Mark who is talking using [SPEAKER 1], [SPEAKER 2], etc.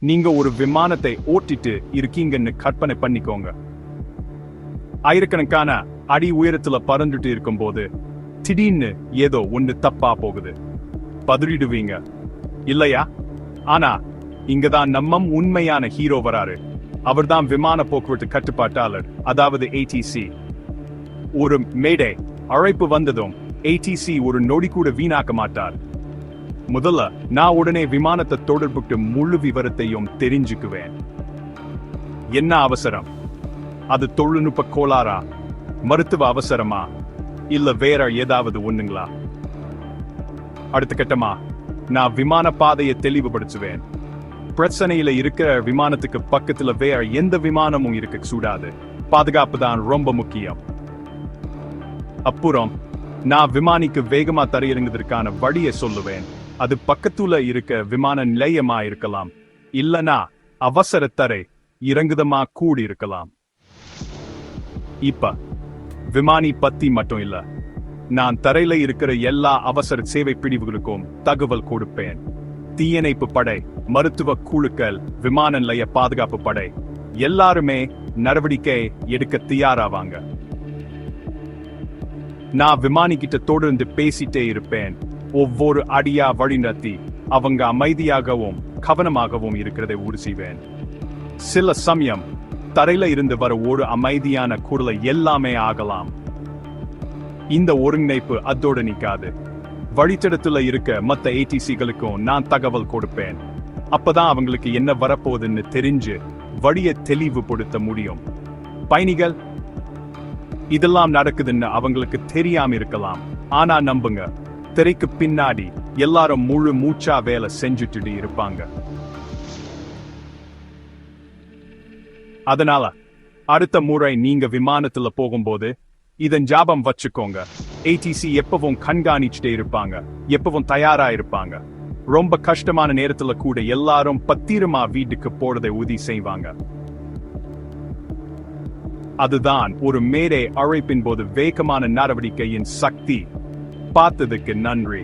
[SPEAKER 1] நீங்க ஒரு விமானத்தை ஓட்டிட்டு இருக்கீங்கன்னு கற்பனை பண்ணிக்கோங்க. ஆயிரக்கணக்கான அடி உயரத்துல பறந்துட்டு இருக்கும்போது திடீர்னு ஏதோ ஒண்ணு தப்பா போகுது. பதறிடுவீங்க இல்லையா? ஆனா இங்கதான் நம்ம உண்மையான ஹீரோ வராரு. அவர்தான் விமான போக்குவரத்து கட்டுப்பாட்டாளர், அதாவது ஏடிசி. ஒரு மேடை அழைப்பு வந்ததும் ஏடிசி ஒரு நொடி கூட வீணாக்க மாட்டார். முதல்ல நான் உடனே விமானத்தை தொடர்புட்டு முழு விவரத்தையும் தெரிஞ்சுக்குவேன். என்ன அவசரம்? அது தொழில்நுட்ப கோளாறா, மருத்துவ அவசரமா, இல்ல வேற ஏதாவது ஒண்ணுங்களா? அடுத்த கட்டமா நான் விமான பாதையை தெளிவுபடுத்துவேன். பிரச்சனையில இருக்கிற விமானத்துக்கு பக்கத்துல வேற எந்த விமானமும் இருக்க கூடாது. பாதுகாப்பு தான் ரொம்ப முக்கியம். அப்புறம் நான் விமானிக்கு வேகமா தரையிறங்குவதற்கான வழியை சொல்லுவேன். அது பக்கத்துல இருக்க விமான நிலையமா இருக்கலாம், இல்லனா அவசர தரை இறங்குதமா கூடி இருக்கலாம். இப்ப விமானி பத்தி மட்டும் இல்ல, நான் தரையில இருக்கிற எல்லா அவசர சேவை பிரிவுகளுக்கும் தகவல் கொடுப்பேன். தீயணைப்பு படை, மருத்துவ குழுக்கள், விமான நிலைய பாதுகாப்பு படை எல்லாருமே நடவடிக்கை எடுக்க தயாராவாங்க. நான் விமானி கிட்ட தொடர்ந்து பேசிட்டே இருப்பேன். ஒவ்வொரு அடியா வழிநடத்தி அவங்க அமைதியாகவும் கவனமாகவும் இருக்கிறதை உறுதி செய்வேன். சில சமயம் தரையில இருந்து வர ஒரு அமைதியான குரலை எல்லாமே ஆகலாம். இந்த ஒருங்கிணைப்பு அதோடு நிக்காது. வழித்தடத்துல இருக்க மத்த ஏடிசிகளுக்கும் நான் தகவல் கொடுப்பேன். அப்பதான் அவங்களுக்கு என்ன வரப்போகுதுன்னு தெரிஞ்சு வழியை தெளிவுபடுத்த முடியும். பயணிகள், இதெல்லாம் நடக்குதுன்னு அவங்களுக்கு தெரியாம இருக்கலாம், ஆனா நம்புங்க, திரைக்கு பின்னாடி எல்லாரும் முழு மூச்சா வேலை செஞ்சுட்டு இருப்பாங்க. அதனால அடுத்த முறை நீங்க விமானத்துல போகும்போது இதன் ஞாபகம் வச்சுக்கோங்க. ஏடிசி எப்பவும் கண்காணிச்சுட்டே இருப்பாங்க, எப்பவும் தயாரா இருப்பாங்க. ரொம்ப கஷ்டமான நேரத்துல கூட எல்லாரும் பத்திரமா வீட்டுக்கு போறதை உறுதி செய்வாங்க. அதுதான் ஒரு மேடை அழைப்பின் போது வேகமான நடவடிக்கையின் சக்தி. பார்த்ததுக்கு நன்றி.